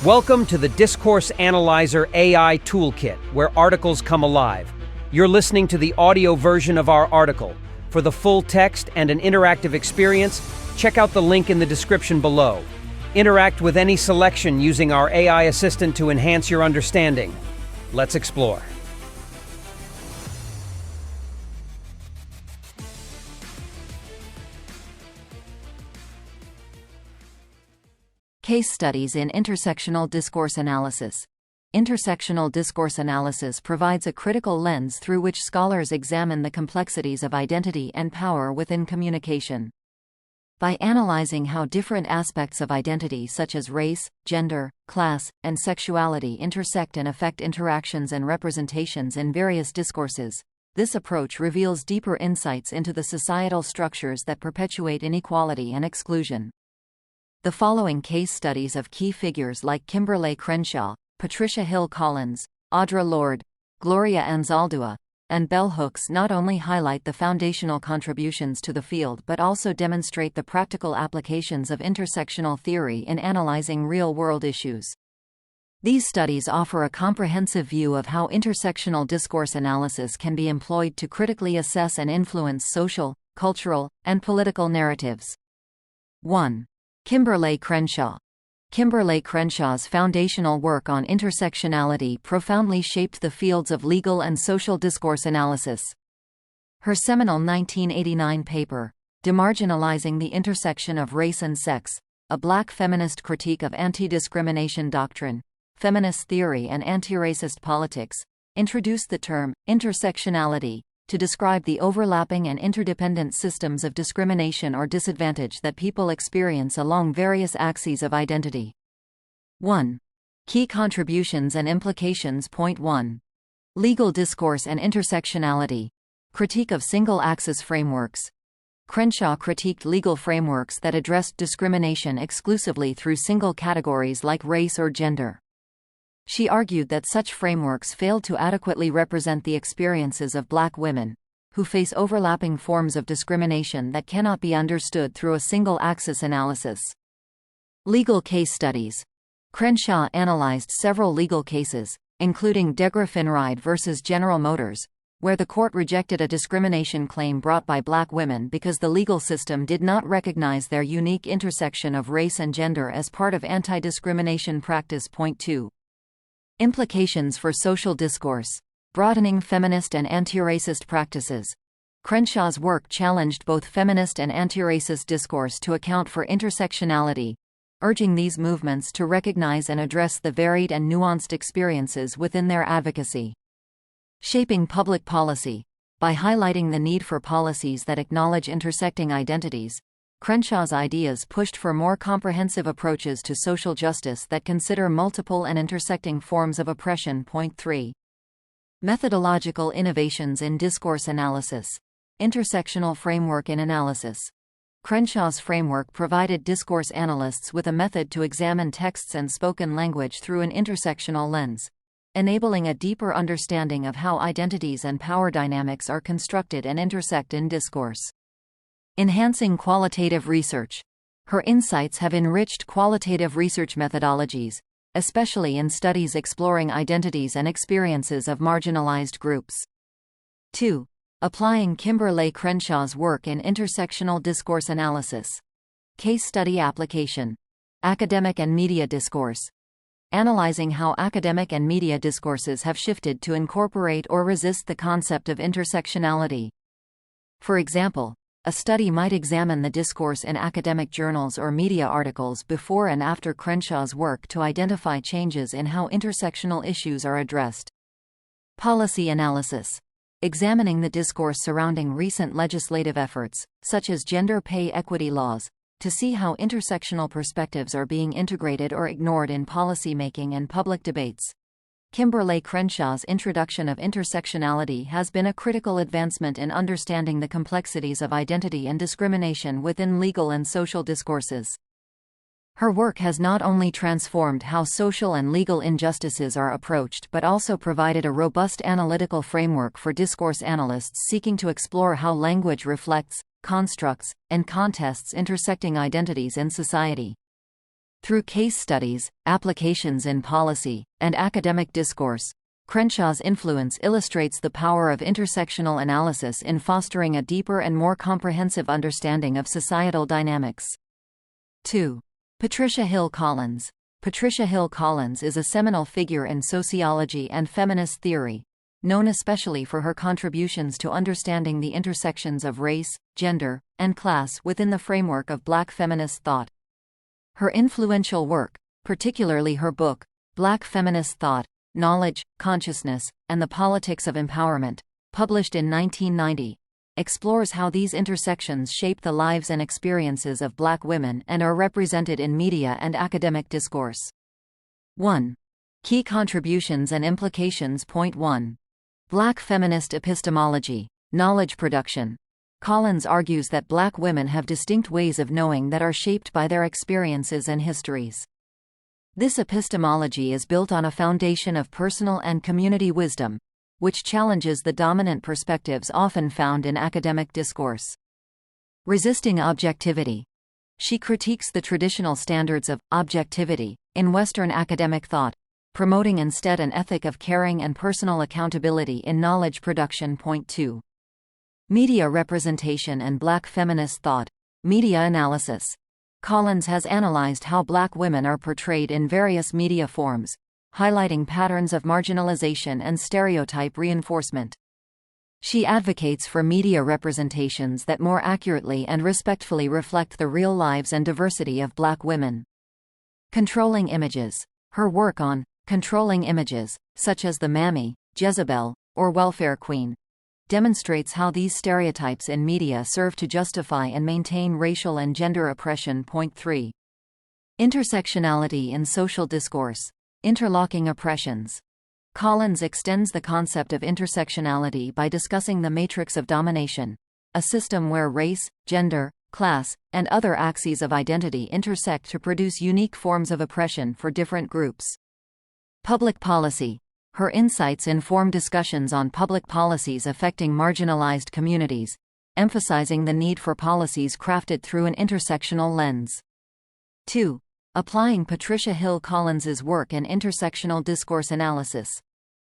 Welcome to the Discourse Analyzer AI Toolkit, where articles come alive. You're listening to the audio version of our article. For the full text and an interactive experience, check out the link in the description below. Interact with any selection using our AI assistant to enhance your understanding. Let's explore. Case studies in intersectional discourse analysis. Intersectional discourse analysis provides a critical lens through which scholars examine the complexities of identity and power within communication. By analyzing how different aspects of identity such as race, gender, class, and sexuality intersect and affect interactions and representations in various discourses, this approach reveals deeper insights into the societal structures that perpetuate inequality and exclusion. The following case studies of key figures like Kimberlé Crenshaw, Patricia Hill Collins, Audre Lorde, Gloria Anzaldúa, and Bell Hooks not only highlight the foundational contributions to the field but also demonstrate the practical applications of intersectional theory in analyzing real-world issues. These studies offer a comprehensive view of how intersectional discourse analysis can be employed to critically assess and influence social, cultural, and political narratives. 1. Kimberlé Crenshaw. Kimberlé Crenshaw's foundational work on intersectionality profoundly shaped the fields of legal and social discourse analysis. Her seminal 1989 paper, Demarginalizing the Intersection of Race and Sex, a Black feminist critique of anti-discrimination doctrine, feminist theory and anti-racist politics, introduced the term intersectionality to describe the overlapping and interdependent systems of discrimination or disadvantage that people experience along various axes of identity. 1. Key contributions and implications. Point 1. Legal discourse and intersectionality. Critique of single-axis frameworks. Crenshaw critiqued legal frameworks that addressed discrimination exclusively through single categories like race or gender. She argued that such frameworks failed to adequately represent the experiences of Black women, who face overlapping forms of discrimination that cannot be understood through a single-axis analysis. Legal case studies. Crenshaw analyzed several legal cases, including Degra-Finride versus General Motors, where the court rejected a discrimination claim brought by Black women because the legal system did not recognize their unique intersection of race and gender as part of anti-discrimination practice. Point 2. Implications for social discourse. Broadening feminist and anti-racist practices. Crenshaw's work challenged both feminist and anti-racist discourse to account for intersectionality, urging these movements to recognize and address the varied and nuanced experiences within their advocacy. Shaping public policy. By highlighting the need for policies that acknowledge intersecting identities, Crenshaw's ideas pushed for more comprehensive approaches to social justice that consider multiple and intersecting forms of oppression. Point 3. Methodological innovations in discourse analysis. Intersectional framework in analysis. Crenshaw's framework provided discourse analysts with a method to examine texts and spoken language through an intersectional lens, enabling a deeper understanding of how identities and power dynamics are constructed and intersect in discourse. Enhancing qualitative research. Her insights have enriched qualitative research methodologies, especially in studies exploring identities and experiences of marginalized groups. 2. Applying Kimberlé Crenshaw's work in intersectional discourse analysis. Case study application. Academic and media discourse. Analyzing how academic and media discourses have shifted to incorporate or resist the concept of intersectionality. For example, a study might examine the discourse in academic journals or media articles before and after Crenshaw's work to identify changes in how intersectional issues are addressed. Policy analysis. Examining the discourse surrounding recent legislative efforts, such as gender pay equity laws, to see how intersectional perspectives are being integrated or ignored in policymaking and public debates. Kimberlé Crenshaw's introduction of intersectionality has been a critical advancement in understanding the complexities of identity and discrimination within legal and social discourses. Her work has not only transformed how social and legal injustices are approached but also provided a robust analytical framework for discourse analysts seeking to explore how language reflects, constructs, and contests intersecting identities in society. Through case studies, applications in policy, and academic discourse, Crenshaw's influence illustrates the power of intersectional analysis in fostering a deeper and more comprehensive understanding of societal dynamics. 2. Patricia Hill Collins. Patricia Hill Collins is a seminal figure in sociology and feminist theory, known especially for her contributions to understanding the intersections of race, gender, and class within the framework of Black feminist thought. Her influential work, particularly her book, Black Feminist Thought, Knowledge, Consciousness, and the Politics of Empowerment, published in 1990, explores how these intersections shape the lives and experiences of Black women and are represented in media and academic discourse. 1. Key contributions and implications. Point 1. Black feminist epistemology, knowledge production. Collins argues that Black women have distinct ways of knowing that are shaped by their experiences and histories. This epistemology is built on a foundation of personal and community wisdom, which challenges the dominant perspectives often found in academic discourse. Resisting objectivity. She critiques the traditional standards of objectivity in Western academic thought, promoting instead an ethic of caring and personal accountability in knowledge production. Point 2. Media representation and Black feminist thought, media analysis. Collins has analyzed how Black women are portrayed in various media forms, highlighting patterns of marginalization and stereotype reinforcement. She advocates for media representations that more accurately and respectfully reflect the real lives and diversity of Black women. Controlling images. Her work on controlling images, such as the Mammy, Jezebel, or Welfare Queen, demonstrates how these stereotypes in media serve to justify and maintain racial and gender oppression. Point 3. Intersectionality in social discourse. Interlocking oppressions. Collins extends the concept of intersectionality by discussing the matrix of domination, a system where race, gender, class, and other axes of identity intersect to produce unique forms of oppression for different groups. Public policy. Her insights inform discussions on public policies affecting marginalized communities, emphasizing the need for policies crafted through an intersectional lens. 2. Applying Patricia Hill Collins's work in intersectional discourse analysis.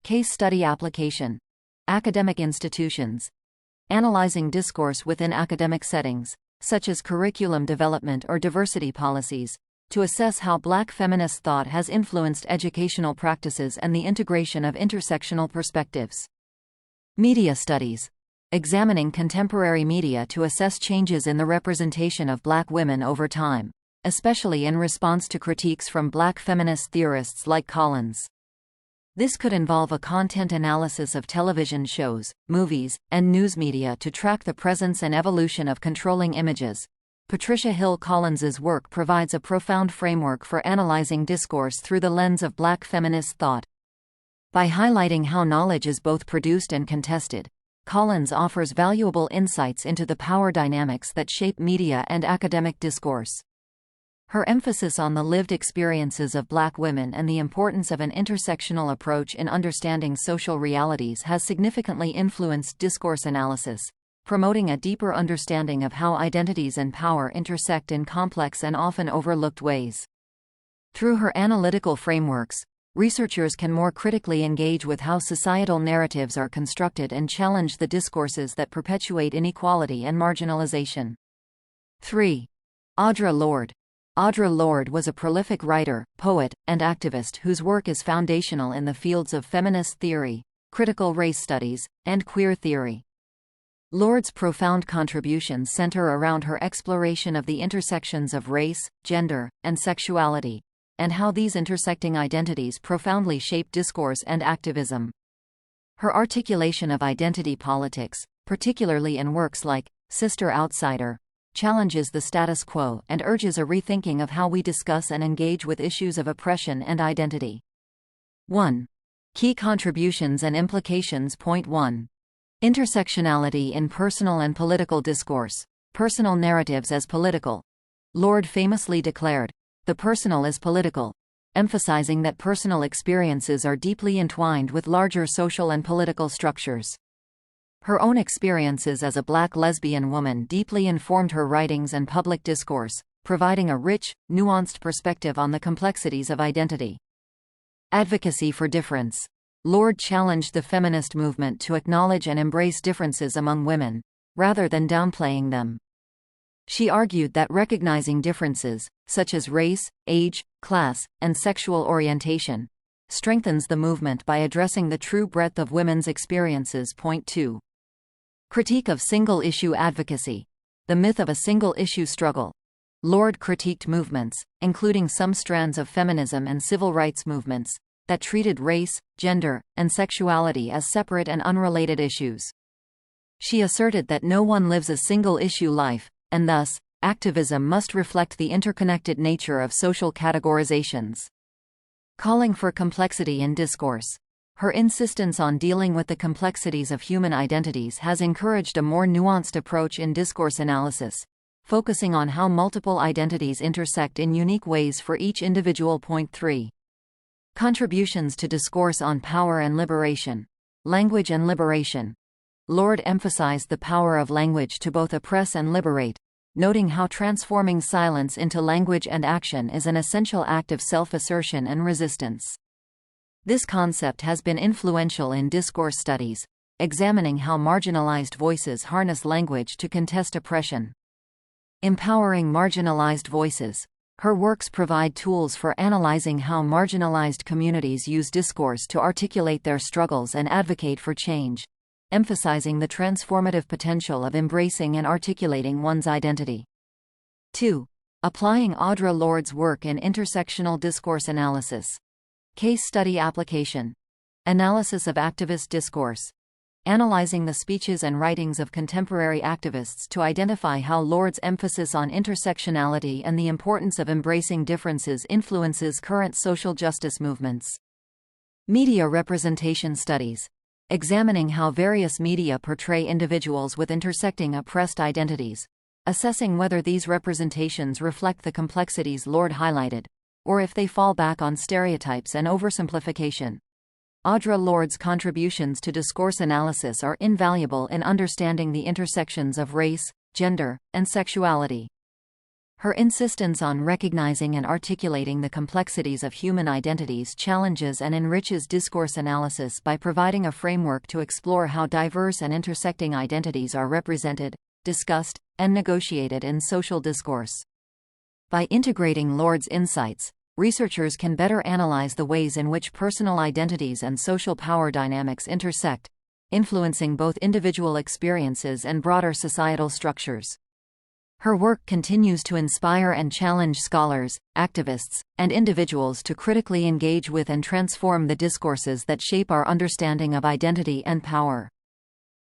Case study application. Academic institutions. Analyzing discourse within academic settings, such as curriculum development or diversity policies, to assess how Black feminist thought has influenced educational practices and the integration of intersectional perspectives. Media studies. Examining contemporary media to assess changes in the representation of Black women over time, especially in response to critiques from Black feminist theorists like Collins. This could involve a content analysis of television shows, movies, and news media to track the presence and evolution of controlling images. Patricia Hill Collins's work provides a profound framework for analyzing discourse through the lens of Black feminist thought. By highlighting how knowledge is both produced and contested, Collins offers valuable insights into the power dynamics that shape media and academic discourse. Her emphasis on the lived experiences of Black women and the importance of an intersectional approach in understanding social realities has significantly influenced discourse analysis, promoting a deeper understanding of how identities and power intersect in complex and often overlooked ways. Through her analytical frameworks, researchers can more critically engage with how societal narratives are constructed and challenge the discourses that perpetuate inequality and marginalization. 3. Audre Lorde. Audre Lorde was a prolific writer, poet, and activist whose work is foundational in the fields of feminist theory, critical race studies, and queer theory. Lorde's profound contributions center around her exploration of the intersections of race, gender, and sexuality, and how these intersecting identities profoundly shape discourse and activism. Her articulation of identity politics, particularly in works like Sister Outsider, challenges the status quo and urges a rethinking of how we discuss and engage with issues of oppression and identity. 1. Key contributions and implications. Point 1. Intersectionality in personal and political discourse. Personal narratives as political. Lorde famously declared, "The personal is political," emphasizing that personal experiences are deeply entwined with larger social and political structures. Her own experiences as a Black lesbian woman deeply informed her writings and public discourse, providing a rich, nuanced perspective on the complexities of identity. Advocacy for difference. Lord challenged the feminist movement to acknowledge and embrace differences among women, rather than downplaying them. She argued that recognizing differences, such as race, age, class, and sexual orientation, strengthens the movement by addressing the true breadth of women's experiences. Point 2. Critique of single-issue advocacy. The myth of a single-issue struggle. Lord critiqued movements, including some strands of feminism and civil rights movements, that treated race, gender, and sexuality as separate and unrelated issues. She asserted that no one lives a single-issue life, and thus, activism must reflect the interconnected nature of social categorizations. Calling for complexity in discourse. Her insistence on dealing with the complexities of human identities has encouraged a more nuanced approach in discourse analysis, focusing on how multiple identities intersect in unique ways for each individual. Point 3. Contributions to discourse on power and liberation. Language and liberation. Lord emphasized the power of language to both oppress and liberate, noting how transforming silence into language and action is an essential act of self-assertion and resistance. This concept has been influential in discourse studies, examining how marginalized voices harness language to contest oppression. Empowering marginalized voices. Her works provide tools for analyzing how marginalized communities use discourse to articulate their struggles and advocate for change, emphasizing the transformative potential of embracing and articulating one's identity. 2. Applying Audre Lorde's work in intersectional discourse analysis. Case study application. Analysis of activist discourse. Analyzing the speeches and writings of contemporary activists to identify how Lorde's emphasis on intersectionality and the importance of embracing differences influences current social justice movements. Media representation studies. Examining how various media portray individuals with intersecting oppressed identities, assessing whether these representations reflect the complexities Lorde highlighted, or if they fall back on stereotypes and oversimplification. Audre Lorde's contributions to discourse analysis are invaluable in understanding the intersections of race, gender, and sexuality. Her insistence on recognizing and articulating the complexities of human identities challenges and enriches discourse analysis by providing a framework to explore how diverse and intersecting identities are represented, discussed, and negotiated in social discourse. By integrating Lorde's insights, researchers can better analyze the ways in which personal identities and social power dynamics intersect, influencing both individual experiences and broader societal structures. Her work continues to inspire and challenge scholars, activists, and individuals to critically engage with and transform the discourses that shape our understanding of identity and power.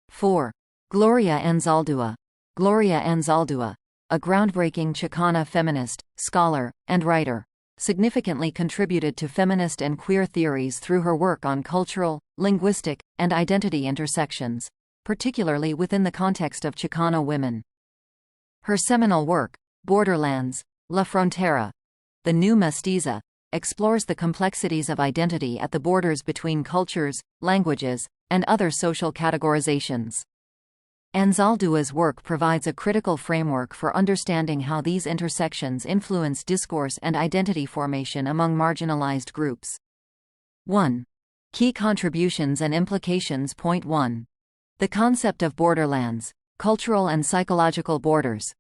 4. Gloria Anzaldúa. Gloria Anzaldúa, a groundbreaking Chicana feminist, scholar, and writer, significantly contributed to feminist and queer theories through her work on cultural, linguistic, and identity intersections, particularly within the context of Chicana women. Her seminal work, Borderlands, La Frontera, The New Mestiza, explores the complexities of identity at the borders between cultures, languages, and other social categorizations. Anzaldúa's work provides a critical framework for understanding how these intersections influence discourse and identity formation among marginalized groups. 1. Key contributions and implications. Point 1. The concept of borderlands, cultural and psychological borders.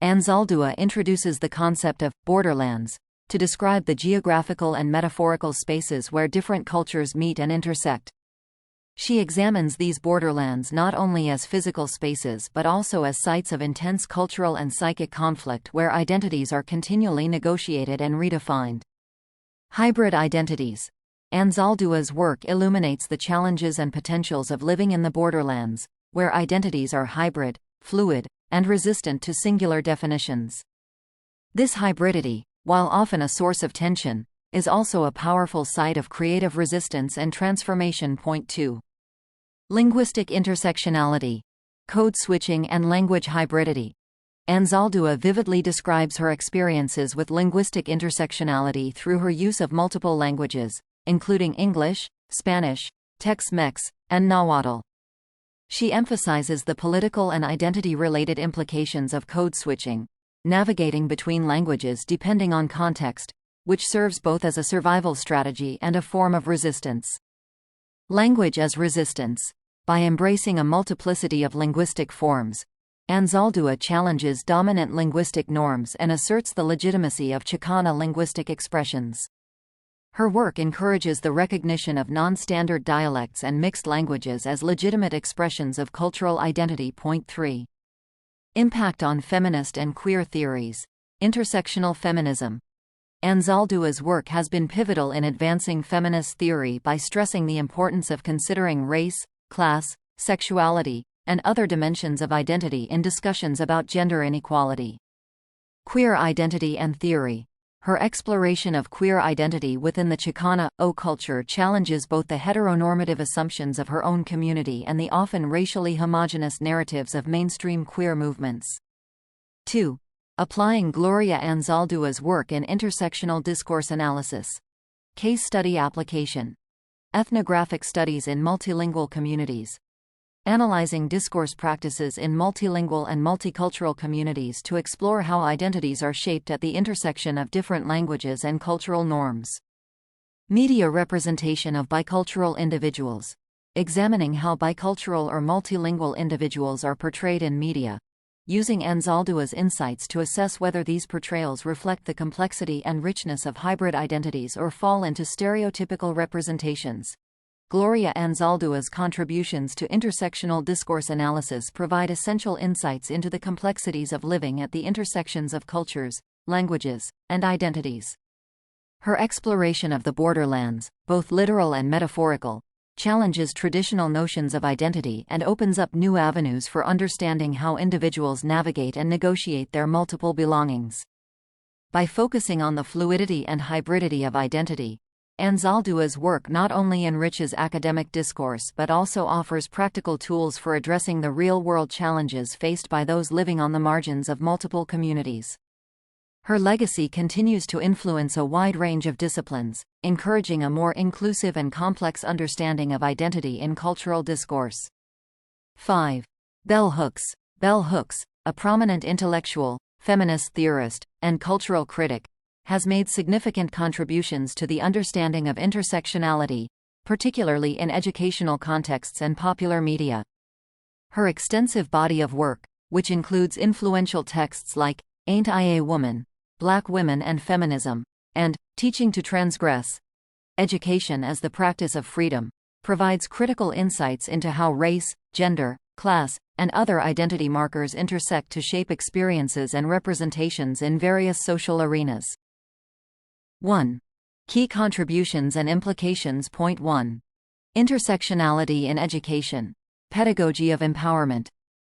Anzaldúa introduces the concept of borderlands to describe the geographical and metaphorical spaces where different cultures meet and intersect. She examines these borderlands not only as physical spaces but also as sites of intense cultural and psychic conflict where identities are continually negotiated and redefined. Hybrid identities. Anzaldúa's work illuminates the challenges and potentials of living in the borderlands, where identities are hybrid, fluid, and resistant to singular definitions. This hybridity, while often a source of tension, is also a powerful site of creative resistance and transformation. Point 2. Linguistic intersectionality, code switching and language hybridity. Anzaldúa vividly describes her experiences with linguistic intersectionality through her use of multiple languages, including English, Spanish, Tex-Mex, and Nahuatl. She emphasizes the political and identity-related implications of code switching, navigating between languages depending on context, which serves both as a survival strategy and a form of resistance. Language as resistance. By embracing a multiplicity of linguistic forms, Anzaldúa challenges dominant linguistic norms and asserts the legitimacy of Chicana linguistic expressions. Her work encourages the recognition of non-standard dialects and mixed languages as legitimate expressions of cultural identity. Point 3. Impact on feminist and queer theories. Intersectional feminism. Anzaldúa's work has been pivotal in advancing feminist theory by stressing the importance of considering race, class, sexuality, and other dimensions of identity in discussions about gender inequality. Queer identity and theory. Her exploration of queer identity within the Chicana culture challenges both the heteronormative assumptions of her own community and the often racially homogeneous narratives of mainstream queer movements. 2. Applying Gloria Anzaldúa's work in intersectional discourse analysis. Case study application. Ethnographic studies in multilingual communities. Analyzing discourse practices in multilingual and multicultural communities to explore how identities are shaped at the intersection of different languages and cultural norms. Media representation of bicultural individuals. Examining how bicultural or multilingual individuals are portrayed in media, using Anzaldúa's insights to assess whether these portrayals reflect the complexity and richness of hybrid identities or fall into stereotypical representations. Gloria Anzaldúa's contributions to intersectional discourse analysis provide essential insights into the complexities of living at the intersections of cultures, languages, and identities. Her exploration of the borderlands, both literal and metaphorical, challenges traditional notions of identity and opens up new avenues for understanding how individuals navigate and negotiate their multiple belongings. By focusing on the fluidity and hybridity of identity, Anzaldúa's work not only enriches academic discourse but also offers practical tools for addressing the real-world challenges faced by those living on the margins of multiple communities. Her legacy continues to influence a wide range of disciplines, encouraging a more inclusive and complex understanding of identity in cultural discourse. 5. Bell Hooks. Bell Hooks, a prominent intellectual, feminist theorist, and cultural critic, has made significant contributions to the understanding of intersectionality, particularly in educational contexts and popular media. Her extensive body of work, which includes influential texts like Ain't I a Woman?, Black Women and Feminism, and Teaching to Transgress, Education as the Practice of Freedom, provides critical insights into how race, gender, class, and other identity markers intersect to shape experiences and representations in various social arenas. 1. Key contributions and implications. Point 1. Intersectionality in education. Pedagogy of empowerment.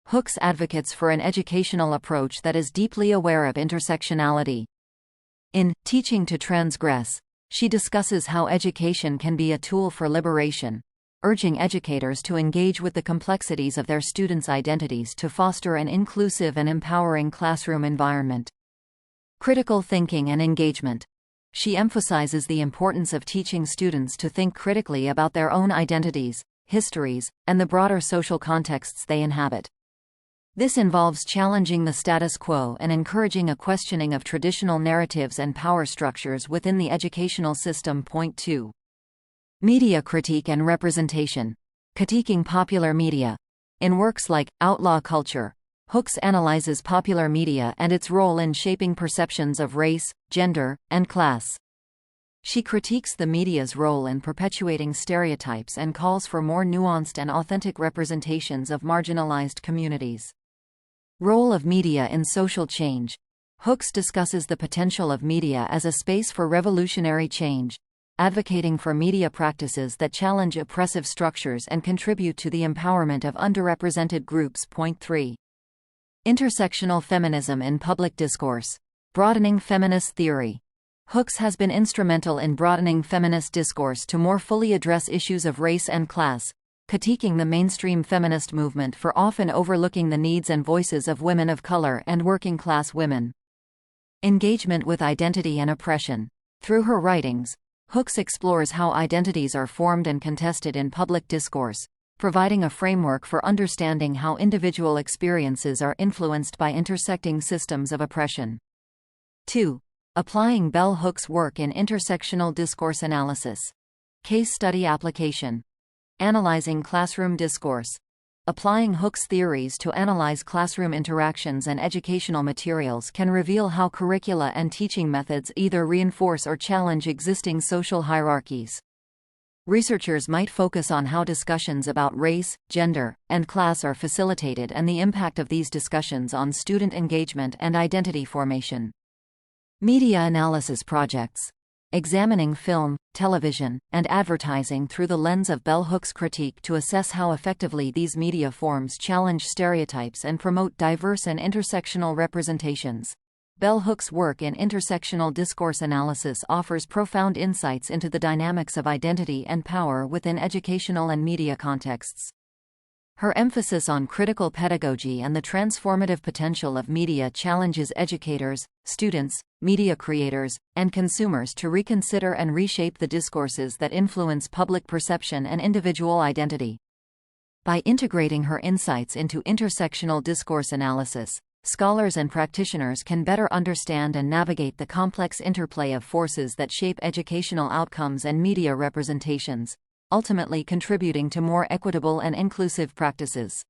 Hooks advocates for an educational approach that is deeply aware of intersectionality. In Teaching to Transgress, she discusses how education can be a tool for liberation, urging educators to engage with the complexities of their students' identities to foster an inclusive and empowering classroom environment. Critical thinking and engagement. She emphasizes the importance of teaching students to think critically about their own identities, histories, and the broader social contexts they inhabit. This involves challenging the status quo and encouraging a questioning of traditional narratives and power structures within the educational system. Point 2. Media critique and representation. Critiquing popular media. In works like Outlaw Culture, Hooks analyzes popular media and its role in shaping perceptions of race, gender, and class. She critiques the media's role in perpetuating stereotypes and calls for more nuanced and authentic representations of marginalized communities. Role of media in social change. Hooks discusses the potential of media as a space for revolutionary change, advocating for media practices that challenge oppressive structures and contribute to the empowerment of underrepresented groups. Point 3. Intersectional feminism in public discourse. Broadening feminist theory. Hooks has been instrumental in broadening feminist discourse to more fully address issues of race and class, critiquing the mainstream feminist movement for often overlooking the needs and voices of women of color and working-class women. Engagement with identity and oppression. Through her writings, Hooks explores how identities are formed and contested in public discourse, providing a framework for understanding how individual experiences are influenced by intersecting systems of oppression. 2. Applying bell hooks' work in intersectional discourse analysis. Case study application. Analyzing classroom discourse. Applying Hooke's theories to analyze classroom interactions and educational materials can reveal how curricula and teaching methods either reinforce or challenge existing social hierarchies. Researchers might focus on how discussions about race, gender, and class are facilitated and the impact of these discussions on student engagement and identity formation. Media analysis projects. Examining film, television, and advertising through the lens of bell hooks' critique to assess how effectively these media forms challenge stereotypes and promote diverse and intersectional representations. Bell hooks' work in intersectional discourse analysis offers profound insights into the dynamics of identity and power within educational and media contexts. Her emphasis on critical pedagogy and the transformative potential of media challenges educators, students, media creators, and consumers to reconsider and reshape the discourses that influence public perception and individual identity. By integrating her insights into intersectional discourse analysis, scholars and practitioners can better understand and navigate the complex interplay of forces that shape educational outcomes and media representations, ultimately contributing to more equitable and inclusive practices.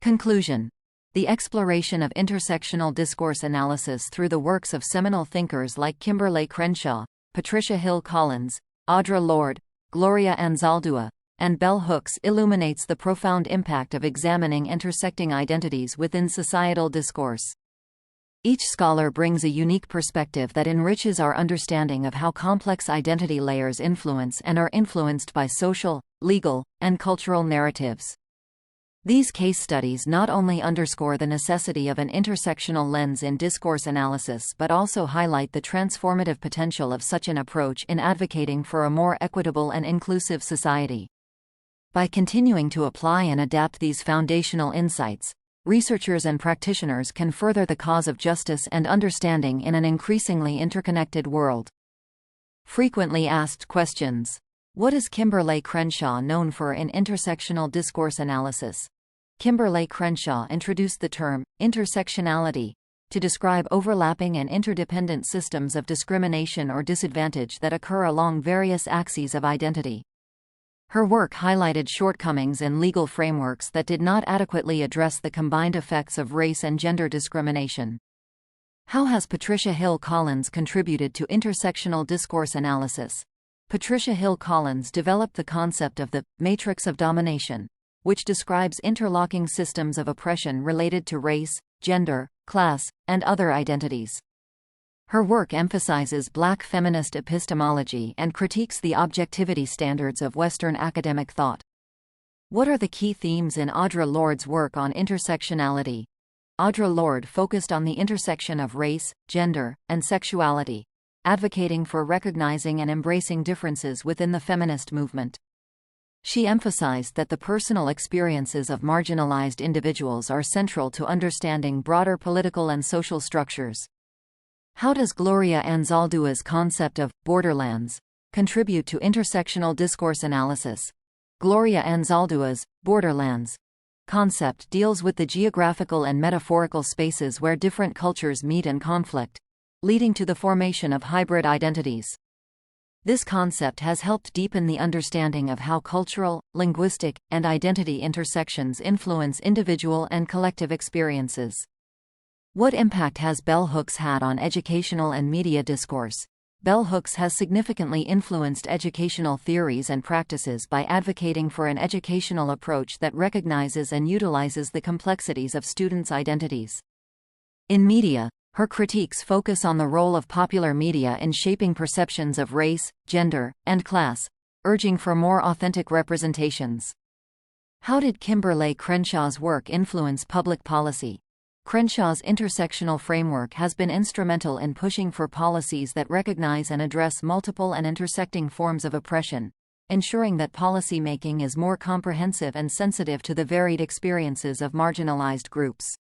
Conclusion. The exploration of intersectional discourse analysis through the works of seminal thinkers like Kimberlé Crenshaw, Patricia Hill Collins, Audre Lorde, Gloria Anzaldúa, and bell hooks illuminates the profound impact of examining intersecting identities within societal discourse. Each scholar brings a unique perspective that enriches our understanding of how complex identity layers influence and are influenced by social, legal, and cultural narratives. These case studies not only underscore the necessity of an intersectional lens in discourse analysis but also highlight the transformative potential of such an approach in advocating for a more equitable and inclusive society. By continuing to apply and adapt these foundational insights, researchers and practitioners can further the cause of justice and understanding in an increasingly interconnected world. Frequently asked questions. What is Kimberlé Crenshaw known for in intersectional discourse analysis? Kimberlé Crenshaw introduced the term intersectionality to describe overlapping and interdependent systems of discrimination or disadvantage that occur along various axes of identity. Her work highlighted shortcomings in legal frameworks that did not adequately address the combined effects of race and gender discrimination. How has Patricia Hill Collins contributed to intersectional discourse analysis? Patricia Hill Collins developed the concept of the matrix of domination, which describes interlocking systems of oppression related to race, gender, class, and other identities. Her work emphasizes Black feminist epistemology and critiques the objectivity standards of Western academic thought. What are the key themes in Audre Lorde's work on intersectionality? Audre Lorde focused on the intersection of race, gender, and sexuality, advocating for recognizing and embracing differences within the feminist movement. She emphasized that the personal experiences of marginalized individuals are central to understanding broader political and social structures. How does Gloria Anzaldúa's concept of borderlands contribute to intersectional discourse analysis? Gloria Anzaldúa's borderlands concept deals with the geographical and metaphorical spaces where different cultures meet and conflict, leading to the formation of hybrid identities. This concept has helped deepen the understanding of how cultural, linguistic, and identity intersections influence individual and collective experiences. What impact has bell hooks had on educational and media discourse? Bell hooks has significantly influenced educational theories and practices by advocating for an educational approach that recognizes and utilizes the complexities of students' identities. In media, her critiques focus on the role of popular media in shaping perceptions of race, gender, and class, urging for more authentic representations. How did Kimberlé Crenshaw's work influence public policy? Crenshaw's intersectional framework has been instrumental in pushing for policies that recognize and address multiple and intersecting forms of oppression, ensuring that policy-making is more comprehensive and sensitive to the varied experiences of marginalized groups.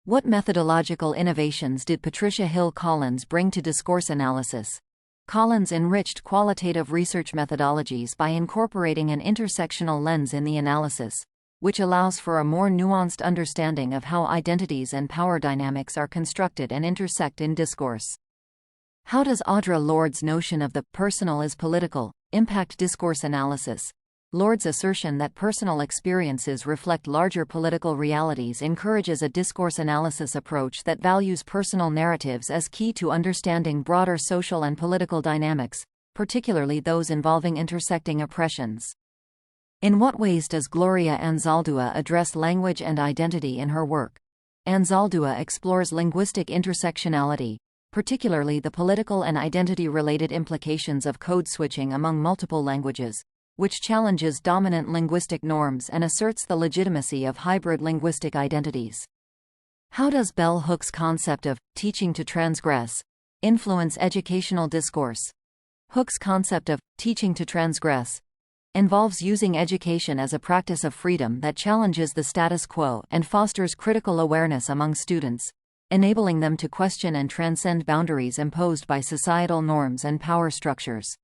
What methodological innovations did Patricia Hill Collins bring to discourse analysis? Collins enriched qualitative research methodologies by incorporating an intersectional lens in the analysis, which allows for a more nuanced understanding of how identities and power dynamics are constructed and intersect in discourse. How does Audre Lorde's notion of the personal is political impact discourse analysis? Lorde's assertion that personal experiences reflect larger political realities encourages a discourse analysis approach that values personal narratives as key to understanding broader social and political dynamics, particularly those involving intersecting oppressions. In what ways does Gloria Anzaldúa address language and identity in her work? Anzaldúa explores linguistic intersectionality, particularly the political and identity-related implications of code switching among multiple languages, which challenges dominant linguistic norms and asserts the legitimacy of hybrid linguistic identities. How does Bell Hook's concept of teaching to transgress influence educational discourse? Hook's concept of teaching to transgress involves using education as a practice of freedom that challenges the status quo and fosters critical awareness among students, enabling them to question and transcend boundaries imposed by societal norms and power structures.